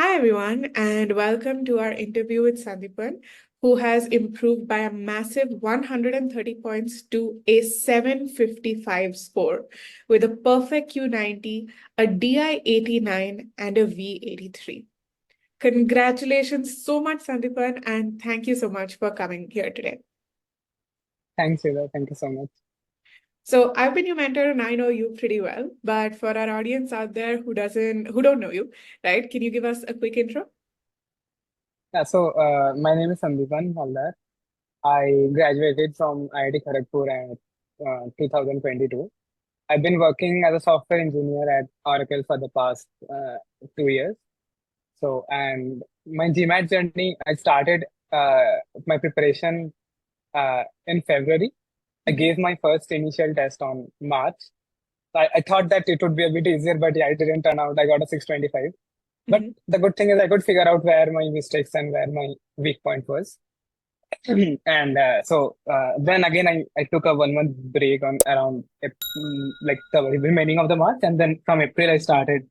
Hi, everyone, and welcome to our interview with Sandipan, who has improved by a massive 130 points to a 755 score with a perfect Q90, a DI89, and a V83. Congratulations so much, Sandipan, and thank you so much for coming here today. Thanks, Eva. Thank you so much. So I've been your mentor and I know you pretty well, but for our audience out there who don't know you, right? Can you give us a quick intro? My name is Sandipan. I graduated from IIT Kharagpur at 2022. I've been working as a software engineer at Oracle for the past 2 years. And my GMAT journey, I started my preparation in February. I gave my first initial test on March. I thought that it would be a bit easier, but yeah, it didn't turn out. I got a 625. But Mhm. the good thing is I could figure out where my mistakes and where my weak point was. Then again, I took a 1 month break on around like the remaining of the March. And then from April, I started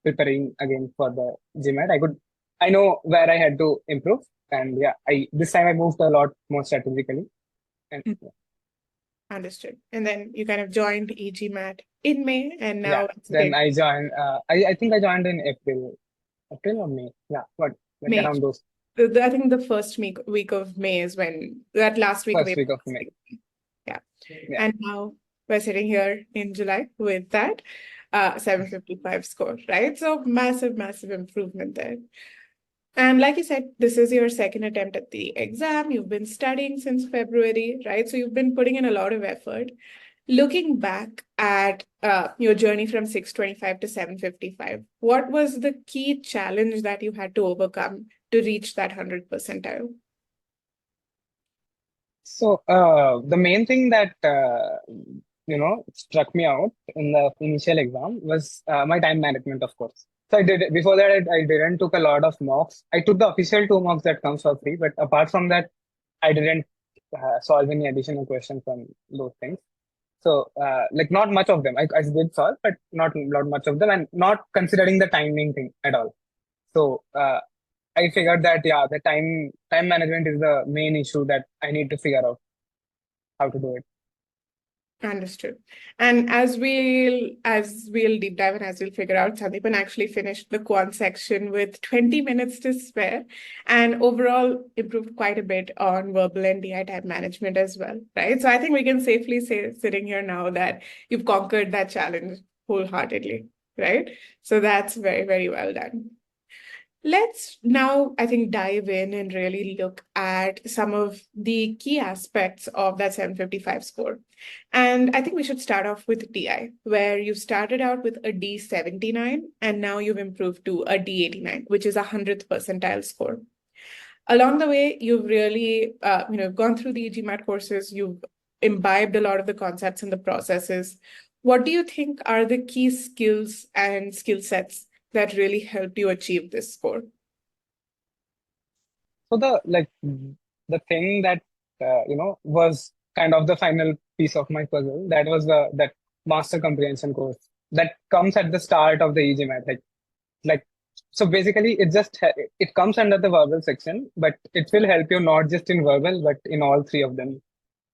preparing again for the GMAT. I know where I had to improve. And yeah, this time I moved a lot more strategically. And Understood. And then you kind of joined eGMAT in May, and yeah, now it's then been I joined, I think I joined in April or May. Yeah, what, like May. around those I think the first week of May is when that last week of first April. week of May. Yeah. Yeah. And now we're sitting here in July with that 755 score, right? So massive, massive improvement there. And like you said, this is your second attempt at the exam. You've been studying since February, right? So you've been putting in a lot of effort. Looking back at your journey from 625 to 755, what was the key challenge that you had to overcome to reach that 100th percentile? The main thing that struck me out in the initial exam was my time management, of course. So I did before that I didn't took a lot of mocks. I took the official 2 mocks that comes for free, but apart from that, I didn't solve any additional questions on those things. Like not much of them. I did solve, but not much of them, and not considering the timing thing at all. So I figured that yeah, the time management is the main issue that I need to figure out how to do it. Understood. And as we'll deep dive and as we'll figure out, Sandeepan actually finished the quant section with 20 minutes to spare and overall improved quite a bit on verbal and DI time management as well, right? So I think we can safely say sitting here now that you've conquered that challenge wholeheartedly, right? So that's very, very well done. Let's now, I think, dive in and really look at some of the key aspects of that 755 score. And I think we should start off with DI, where you started out with a D79 and now you've improved to a D89, which is a 100th percentile score. Along the way, you've really, gone through the eGMAT courses, you've imbibed a lot of the concepts and the processes. What do you think are the key skills and skill sets that really helped you achieve this score? So the thing that was kind of the final piece of my puzzle, that was that Master Comprehension course that comes at the start of the eGMAT. Like so basically it comes under the verbal section, but it will help you not just in verbal but in all three of them,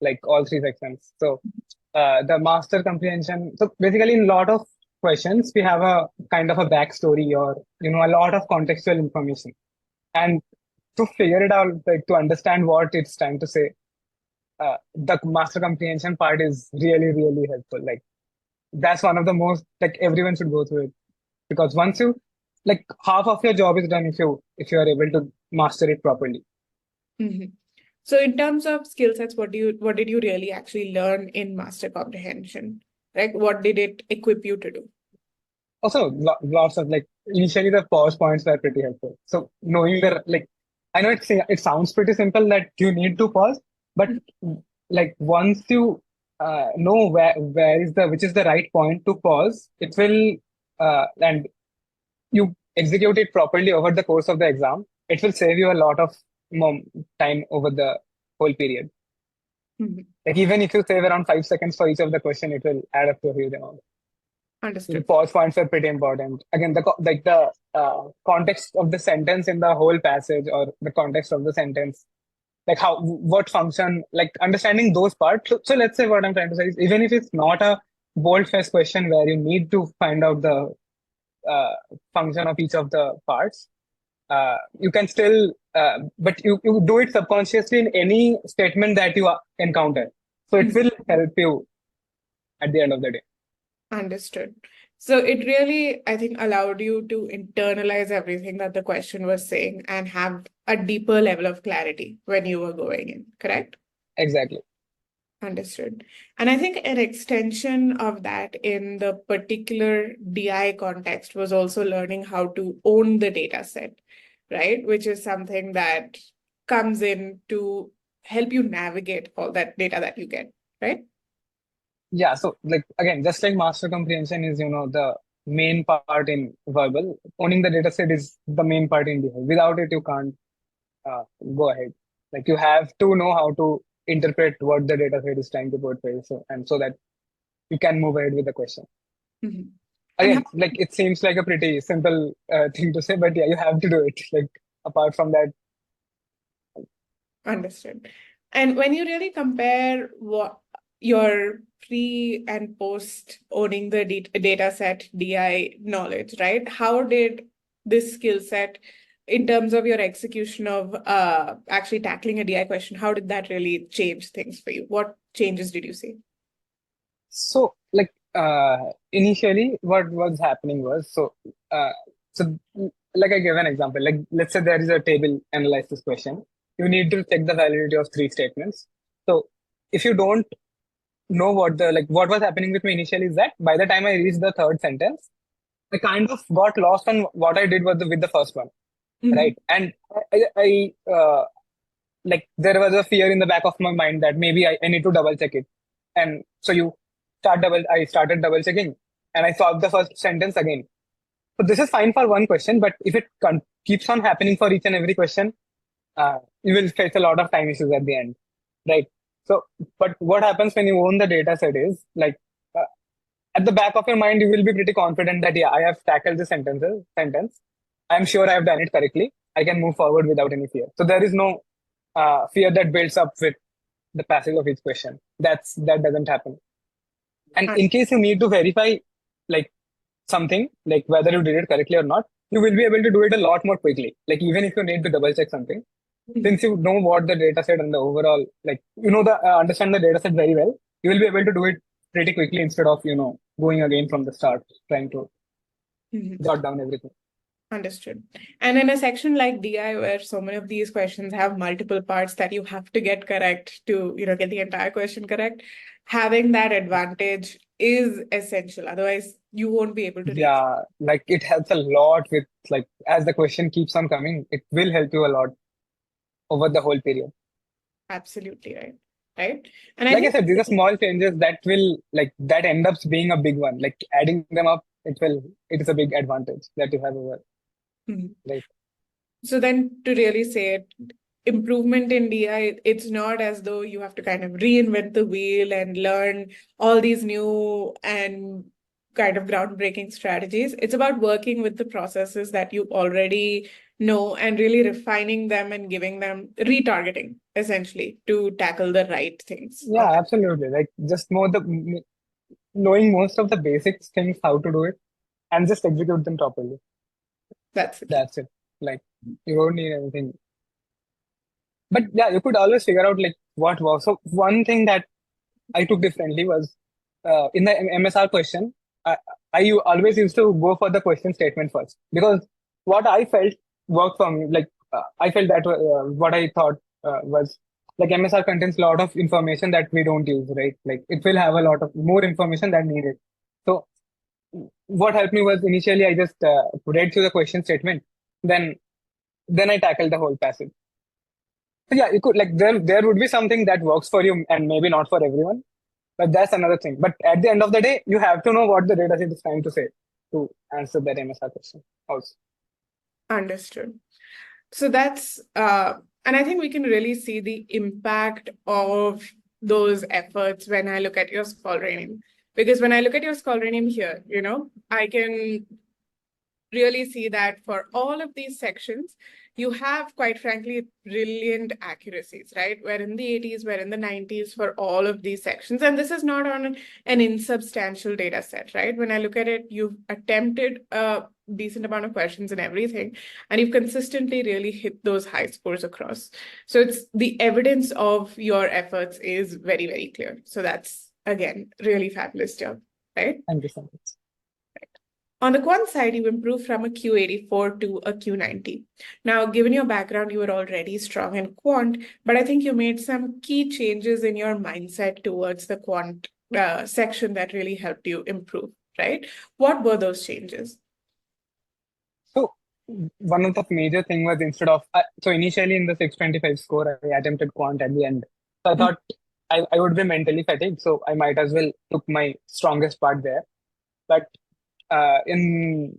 like all three sections. The Master Comprehension. So basically, in a lot of questions, we have a kind of a backstory or a lot of contextual information. And to figure it out, like to understand what it's trying to say, the Master Comprehension part is really, really helpful. Like that's one of the most, like everyone should go through it, because once you, like, half of your job is done if you are able to master it properly. Mhm. So in terms of skill sets, what did you really actually learn in Master Comprehension? Like what did it equip you to do? Also, lots of, like, initially the pause points were pretty helpful. So knowing the, like, I know it sounds pretty simple that you need to pause, but like once you know which is the right point to pause, it will and you execute it properly over the course of the exam, it will save you a lot of more time over the whole period. Mhm. Like even if you save around 5 seconds for each of the question, it will add up to a huge amount. Understood. Pause points are pretty important. Again, the context of the sentence in the whole passage, or the context of the sentence, like what function, like understanding those parts. So let's say what I'm trying to say is, even if it's not a bold-faced question where you need to find out the function of each of the parts, you can still, but you do it subconsciously in any statement that you encounter. So it will help you at the end of the day. Understood. So it really, I think, allowed you to internalize everything that the question was saying and have a deeper level of clarity when you were going in, correct? Exactly. Understood. And I think an extension of that in the particular DI context was also learning how to own the data set, right? Which is something that comes in to help you navigate all that data that you get, right? Yeah, so like again, just like master comprehension is, the main part in verbal, owning the data set is the main part in behavior. Without it, you can't go ahead. Like you have to know how to interpret what the data set is trying to portray, so that you can move ahead with the question. Mm-hmm. Again, like it seems like a pretty simple thing to say, but yeah, you have to do it. Like apart from that. Understood. And when you really compare what your pre and post owning the data set DI knowledge, right? How did this skill set, in terms of your execution of actually tackling a DI question, how did that really change things for you? What changes did you see? So like initially what was happening was, so like I gave an example, like let's say there is a table analysis question. You need to check the validity of three statements. So if you don't know what was happening with me initially is that by the time I reached the third sentence, I kind of got lost on what I did with the first one, right? And I like there was a fear in the back of my mind that maybe I need to double check it. And so I started double checking, and I solved the first sentence again. So this is fine for one question, but if it keeps on happening for each and every question, you will face a lot of time issues at the end, right? So, but what happens when you own the data set is like, at the back of your mind, you will be pretty confident that, yeah, I have tackled the sentence. I'm sure I have done it correctly. I can move forward without any fear. So there is no fear that builds up with the passage of each question. That doesn't happen. And in case you need to verify like something, like whether you did it correctly or not, you will be able to do it a lot more quickly. Like even if you need to double check something, since you know what the data set and the overall, like understand the data set very well, you will be able to do it pretty quickly instead of going again from the start trying to jot down everything. Understood. And in a section like DI, where so many of these questions have multiple parts that you have to get correct to, get the entire question correct, having that advantage is essential. Otherwise, you won't be able to reach. Yeah, like it helps a lot with, like, as the question keeps on coming, it will help you a lot over the whole period. Absolutely right. Right. And like I said, these are small changes that end up being a big one. Like adding them up, it is a big advantage that you have over. Right. So then to really say it, improvement in DI, it's not as though you have to kind of reinvent the wheel and learn all these new and kind of groundbreaking strategies. It's about working with the processes that you already know and really refining them and giving them retargeting, essentially, to tackle the right things. Yeah, absolutely. Like just knowing most of the basics things, how to do it, and just execute them properly. That's it. Like you don't need anything. But yeah, you could always figure out like what works. So one thing that I took differently was in the MSR question, I always used to go for the question statement first, because what I felt worked for me. Like I felt that what I thought was like MSR contains a lot of information that we don't use, right? Like it will have a lot of more information than needed. So what helped me was initially I just read through the question statement, then I tackled the whole passage. So yeah, you could like there would be something that works for you and maybe not for everyone, but that's another thing. But at the end of the day, you have to know what the dataset is trying to say to answer that MSR question also. Understood. So that's and I think we can really see the impact of those efforts when I look at your Scholaranium. Because when I look at your Scholaranium here, I can really see that for all of these sections, you have, quite frankly, brilliant accuracies, right? We're in the 80s, we're in the 90s for all of these sections. And this is not on an insubstantial data set, right? When I look at it, you've attempted a decent amount of questions and everything, and you've consistently really hit those high scores across. So it's the evidence of your efforts is very, very clear. So that's, again, really fabulous job, right? Thank you so much. On the quant side, you improved from a Q84 to a Q90. Now, given your background, you were already strong in quant, but I think you made some key changes in your mindset towards the quant section that really helped you improve, right? What were those changes? So one of the major thing was instead of, so initially in the 625 score, I attempted quant at the end. So I thought I would be mentally fatigued, so I might as well took my strongest part there. But in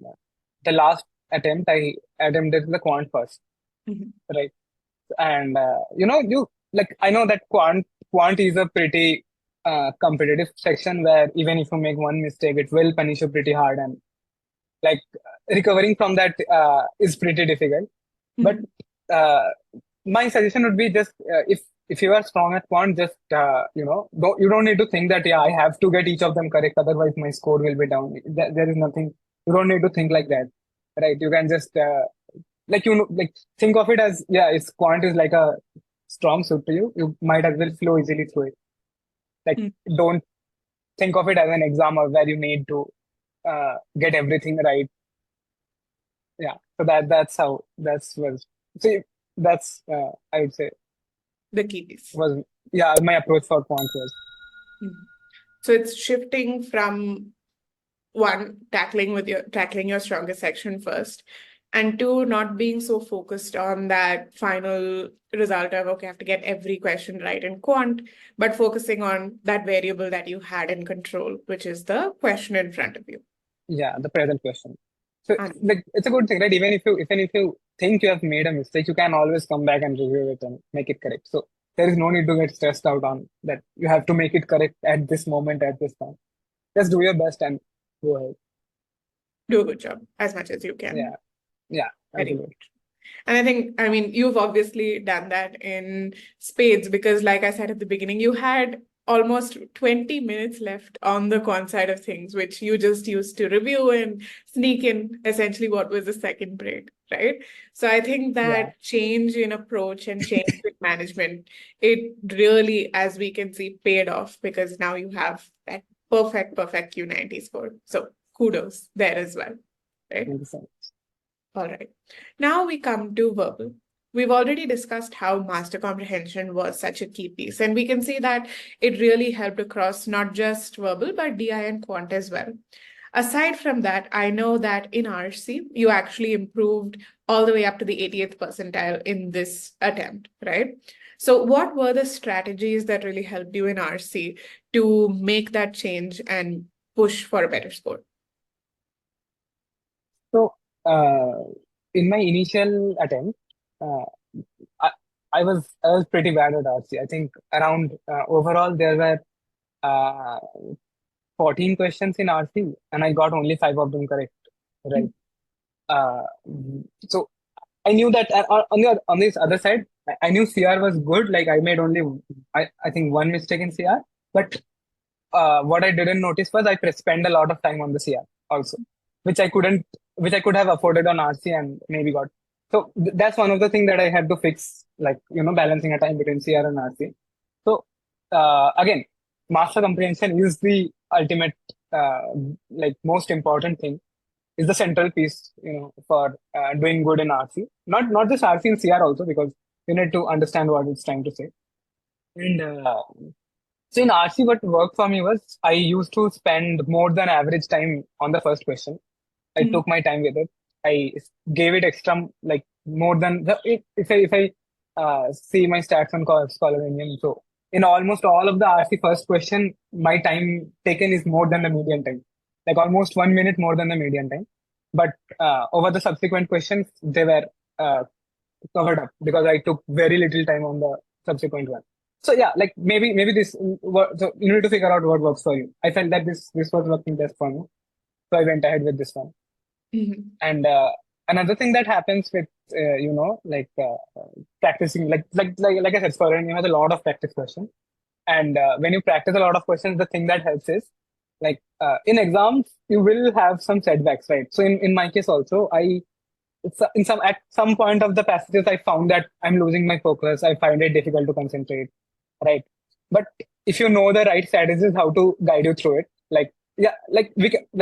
the last attempt, I attempted the quant first, right? And I know that quant is a pretty competitive section where even if you make one mistake, it will punish you pretty hard, and like recovering from that is pretty difficult. But my suggestion would be just if you are strong at quant, just you don't need to think that I have to get each of them correct, otherwise my score will be down. There is nothing. You don't need to think like that, right? You can just think of it as it's quant is like a strong suit to you. You might as well flow easily through it. Like don't think of it as an exam where you need to get everything right. Yeah, so that's I would say the key piece was my approach for quant was. So it's shifting from one, tackling your strongest section first, and two, not being so focused on that final result of, okay, I have to get every question right in quant, but focusing on that variable that you had in control, which is the question in front of you. Yeah, the present question. So it's a good thing, right? Even if you think you have made a mistake, you can always come back and review it and make it correct. So there is no need to get stressed out on that. You have to make it correct at this moment, at this time. Just do your best and go ahead. Do a good job as much as you can. Yeah. Very good. And I mean, you've obviously done that in spades because, like I said at the beginning, you had almost 20 minutes left on the quant side of things, which you just used to review and sneak in essentially what was the second break, right? So I think that change in approach and change in management, it really, as we can see, paid off because now you have that perfect Q90 score. So kudos there as well, right? Thank you so much. All right. Now we come to verbal. We've already discussed how master comprehension was such a key piece, and we can see that it really helped across not just verbal, but DI and quant as well. Aside from that, I know that in RC, you actually improved all the way up to the 80th percentile in this attempt, right? So what were the strategies that really helped you in RC to make that change and push for a better score? So in my initial attempt, I was pretty bad at RC. I think around overall there were 14 questions in RC, and I got only 5 of them correct. Right. So I knew that on this other side, I knew CR was good. Like I made only I think one mistake in CR, but what I didn't notice was I spent a lot of time on the CR also, which I could have afforded on RC and maybe got. So that's one of the things that I had to fix, like, balancing a time between CR and RC. So again, master comprehension is the ultimate, most important thing, is the central piece, for doing good in RC. Not just RC and CR also, because you need to understand what it's trying to say. And so in RC, what worked for me was I used to spend more than average time on the first question. I took my time with it. I gave it extra, like more than if I see my stats on Scholaranium. So in almost all of the RC first question, my time taken is more than the median time, like almost 1 minute more than the median time. But over the subsequent questions, they were covered up because I took very little time on the subsequent one. So yeah, like maybe this. So you need to figure out what works for you. I felt that this was working best for me, so I went ahead with this one. Mhm. And another thing that happens with practicing, like I said, Scholaranium has a lot of practice questions. And when you practice a lot of questions, the thing that helps is in exams you will have some setbacks, right? So in my case also, at some point of the passages I found that I'm losing my focus. I find it difficult to concentrate, right? But if you know the right strategies, how to guide you through it,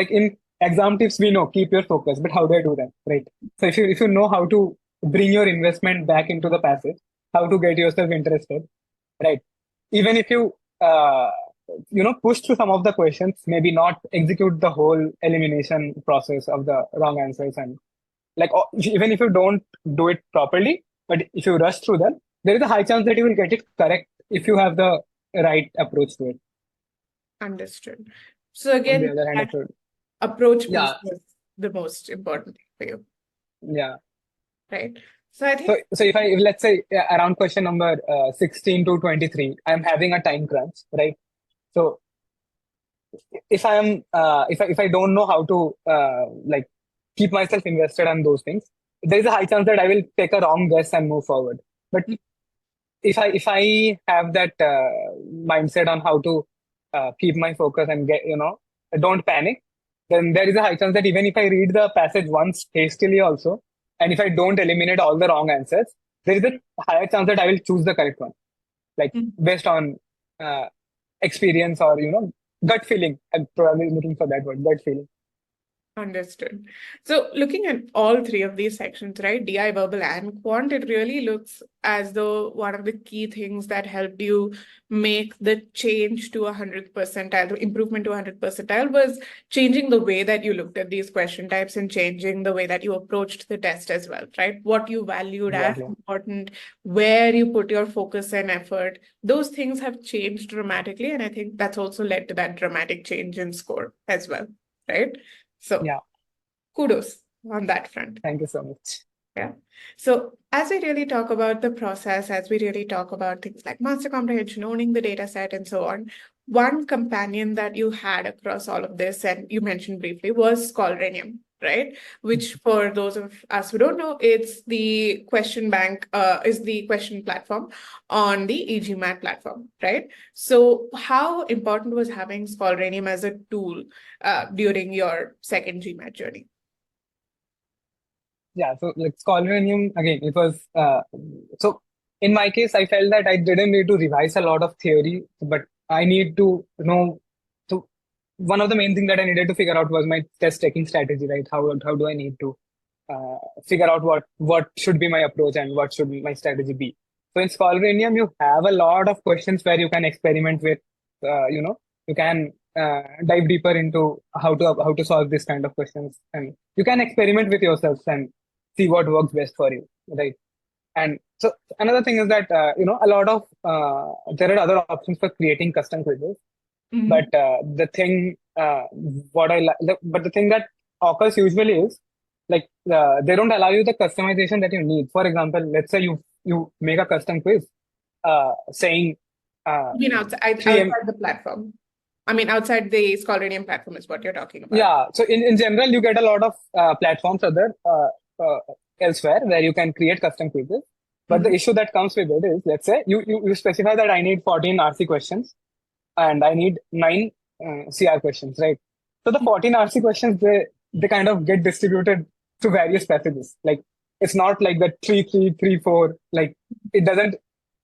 in exam tips we know keep your focus, but how do I do that, right? So if you know how to bring your investment back into the passage, how to get yourself interested, right? Even if you push through some of the questions, maybe not execute the whole elimination process of the wrong answers, and even if you don't do it properly, but if you rush through them, there is a high chance that you will get it correct if you have the right approach to it. Understood. So On the again, other hand, that if you, approach piece yeah, was the most important thing for you, yeah. right? So I So, think, if let's say around question number 16 to 23, I'm having a time crunch, right? So if I am if I don't know how to keep myself invested on those things, there is a high chance that I will take a wrong guess and move forward. But if I have that mindset on how to keep my focus and don't panic, then there is a high chance that even if I read the passage once hastily also, and if I don't eliminate all the wrong answers, there is a higher chance that I will choose the correct one, like mm, based on uh, experience or gut feeling. I'm probably looking for that word, gut feeling. understood. So looking at all three of these sections, right, DI, verbal, and quant, it really looks as though one of the key things that helped you make the change to 100th percentile, the improvement to 100th percentile, was changing the way that you looked at these question types and changing the way that you approached the test as well, right? What you valued as Exactly. important, where you put your focus and effort, those things have changed dramatically. And I think that's also led to that dramatic change in score as well, right? So Yeah. kudos on that front. Thank you so much. Yeah. So as we really talk about the process, as we really talk about things like master comprehension, owning the data set, and so on, one companion that you had across all of this, and you mentioned briefly, was Scholaranium, right? Which, for those of us who don't know, it's the question bank, is the question platform on the e-GMAT platform, right? So how important was having Scholaranium as a tool during your second GMAT journey? Yeah, so like Scholaranium, again, it was so in my case, I felt that I didn't need to revise a lot of theory, but I need to know. So one of the main things that I needed to figure out was my test taking strategy, right? How do I need to figure out what should be my approach and what should my strategy be? So in Scholaranium, you have a lot of questions where you can experiment with, you can dive deeper into how to solve this kind of questions, and you can experiment with yourself and see what works best for you, right? And so another thing is that a lot of there are other options for creating custom quizzes, Mhm. but the thing but the thing that occurs usually is they don't allow you the customization that you need. For example, let's say you make a custom quiz saying uh, You mean three. outside the platform? I mean, outside the Scholaranium platform is what you're talking about. Yeah, so in general, you get a lot of platforms uh, elsewhere where you can create custom quizzes. But the Mhm. issue that comes with it is, let's say you specify that I need 14 RC questions and I need 9 CR questions, right? So the 14 RC questions, they kind of get distributed to various passages. Like it's not like the 3, 3, 3, 4. Like it doesn't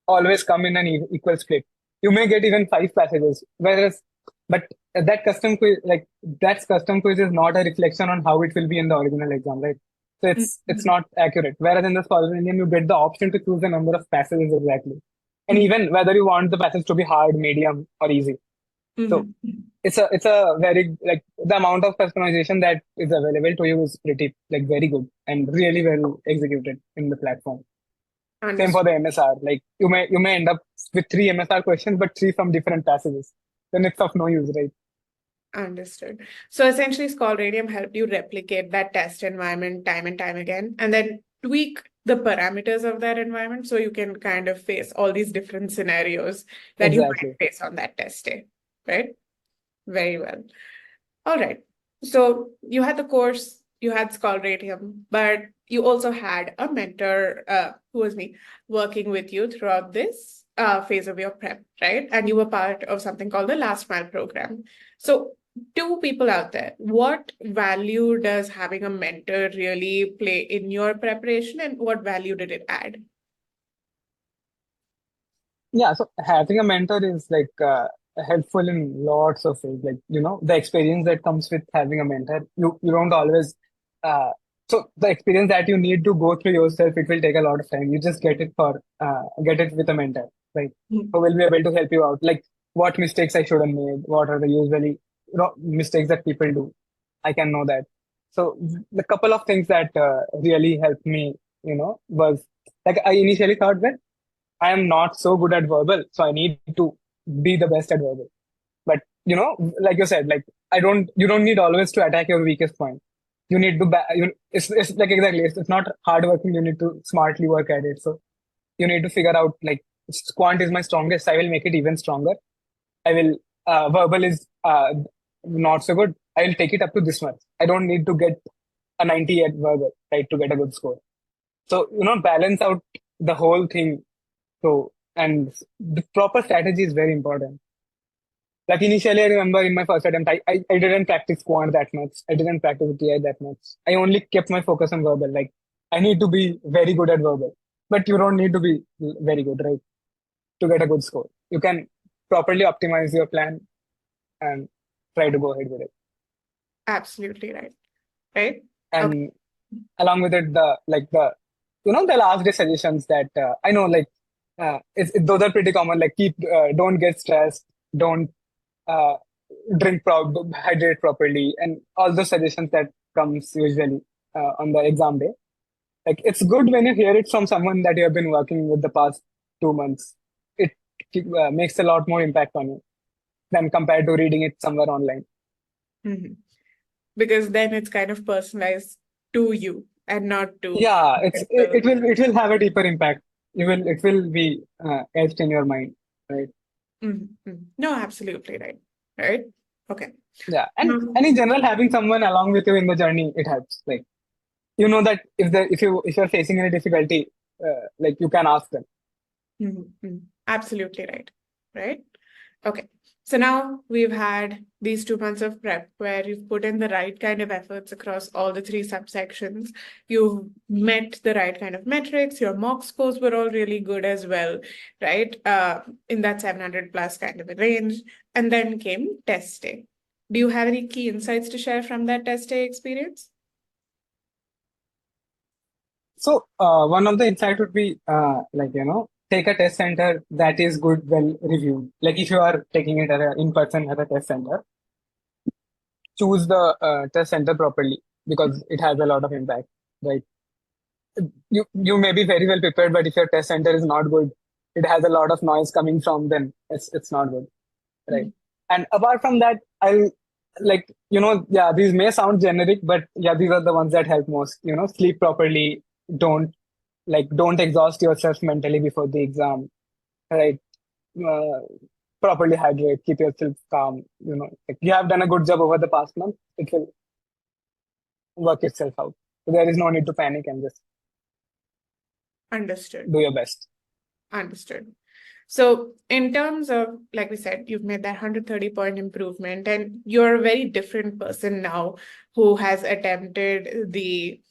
always come in an equal split. You may get even 5 passages, whereas but that custom quiz is not a reflection on how it will be in the original exam, right? So it's Mhm. not accurate. Whereas in the Scholaranium, you get the option to choose the number of passages exactly, and Mhm. even whether you want the passage to be hard, medium, or easy. So Mhm. it's a very the amount of customization that is available to you is pretty very good and really well executed in the platform. Same for Understood. the MSR. Like you may end up with 3 MSR questions, but 3 from different passages. Then it's of no use, right? Understood. So essentially, Scholaranium helped you replicate that test environment time and time again, and then tweak the parameters of that environment, so you can kind of face all these different scenarios that you might Exactly. face on that test day, right? Very well. All right. So you had the course, you had Scholaranium, but you also had a mentor, who was me, working with you throughout this phase of your prep, right? And you were part of something called the Last Mile program. So, two people out there, what value does having a mentor really play in your preparation, and what value did it add? Yeah, so having a mentor is like helpful in lots of ways. Like, the experience that comes with having a mentor, you don't always so the experience that you need to go through yourself, it will take a lot of time. You just get it with a mentor, right? Mm. Who will be able to help you out. Like what mistakes I should have made, what are the usually mistakes that people do. I can know that. So the couple of things that really helped me, was like I initially thought that I am not so good at verbal, so I need to be the best at verbal. But like you said, like you don't need always to attack your weakest point. You need to, it's like exactly, it's not hard working. You need to smartly work at it. So you need to figure out like quant is my strongest. I will make it even stronger. I will verbal is not so good. I will take it up to this much. I don't need to get a 90 at verbal, right, to get a good score. So balance out the whole thing. So, and the proper strategy is very important. Like initially, I remember in my first attempt, I didn't practice quant that much. I didn't practice TI that much. I only kept my focus on verbal. Like I need to be very good at verbal, but you don't need to be very good, right, to get a good score. You can properly optimize your plan and try to go ahead with it. Absolutely right. Right? Okay. And along with it, the last day suggestions that I know, like those are pretty common. Like don't get stressed, don't uh, hydrate properly, and all those suggestions that comes usually on the exam day. Like it's good when you hear it from someone that you have been working with the past 2 months. It makes a lot more impact on you than compared to reading it somewhere online. Mhm. Because then it's kind of personalized to you and not to Yeah, the. it will have a deeper impact. It will be etched in your mind, right? No, absolutely right. Right? Okay. Yeah, and Um, in general, having someone along with you in the journey, it helps. Like you know that if you're facing any difficulty, like you can ask them. Absolutely right. Right? Okay. So now we've had these 2 months of prep where you've put in the right kind of efforts across all the three subsections. You've met the right kind of metrics. Your mock scores were all really good as well, right? In that 700 plus kind of a range. And then came test day. Do you have any key insights to share from that test day experience? So one of the insight would be like take a test center that is good, well reviewed. Like if you are taking it in person at a test center, choose the test center properly because it has a lot of impact, right? You may be very well prepared, but if your test center is not good, it has a lot of noise coming from them. It's not good, right? Mhm. And apart from that, I'll like yeah, these may sound generic, but yeah, these are the ones that help most. Sleep properly. Don't don't exhaust yourself mentally before the exam, right? Uh, Properly hydrate, keep yourself calm. Like you have done a good job over the past month. It will work itself out. So there is no need to panic and just Understood. do your best. Understood. So, in terms of, like we said, you've made that 130-point improvement, and you're a very different person now who has attempted the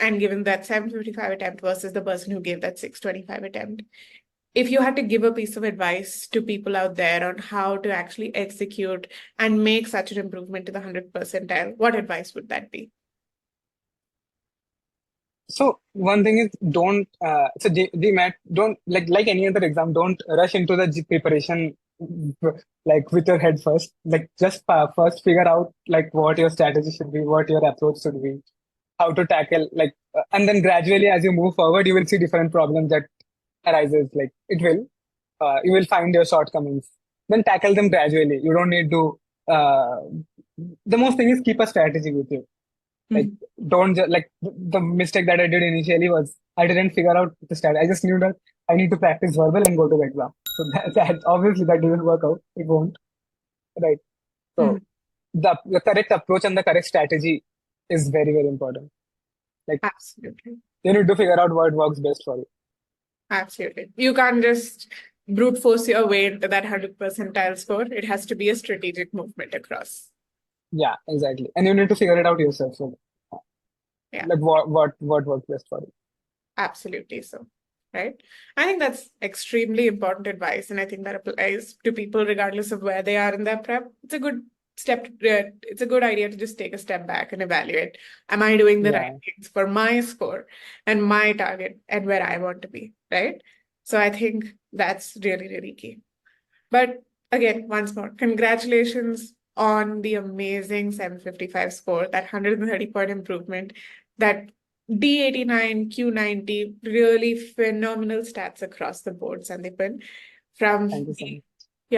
and given that 755 attempt versus the person who gave that 625 attempt. If you had to give a piece of advice to people out there on how to actually execute and make such an improvement to the 100th percentile, what advice would that be? So one thing is don't so GMAT don't like any other exam, don't rush into the preparation like with your head first. Like just first figure out like what your strategy should be, what your approach should be, how to tackle and then gradually as you move forward, you will see different problems that arises. Like you will find your shortcomings. Then tackle them gradually. You don't need to. Uh, the most thing is keep a strategy with you. Like, don't just like the mistake that I did initially was I didn't figure out the strategy. I just knew that I need to practice verbal and go to the exam. So that obviously that didn't work out. It won't, right? So Mhm. the correct approach and the correct strategy is very, very important. Like, Absolutely. you need to figure out what works best for you. Absolutely. You can't just brute force your way into that 100th percentile score. It has to be a strategic movement across. Yeah, exactly. And you need to figure it out yourself. So, Yeah, like, what works best for you. absolutely so. Right. I think that's extremely important advice. And I think that applies to people regardless of where they are in their prep. It's a good it's a good idea to just take a step back and evaluate, am I doing the right Yeah, things for my score and my target and where I want to be, right? So I think that's really, really key. But again, once more, congratulations on the amazing 755 score, that 130-point improvement, that D89, Q90, really phenomenal stats across the board, Sandipan. From thank you so the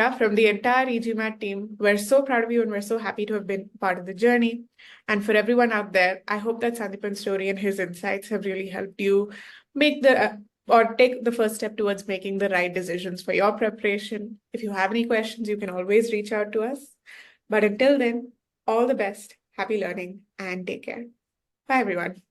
much. from the entire eGMAT team, we're so proud of you and we're so happy to have been part of the journey. And for everyone out there, I hope that Sandipan's story and his insights have really helped you make or take the first step towards making the right decisions for your preparation. If you have any questions, you can always reach out to us. But until then, all the best, happy learning, and take care. Bye, everyone.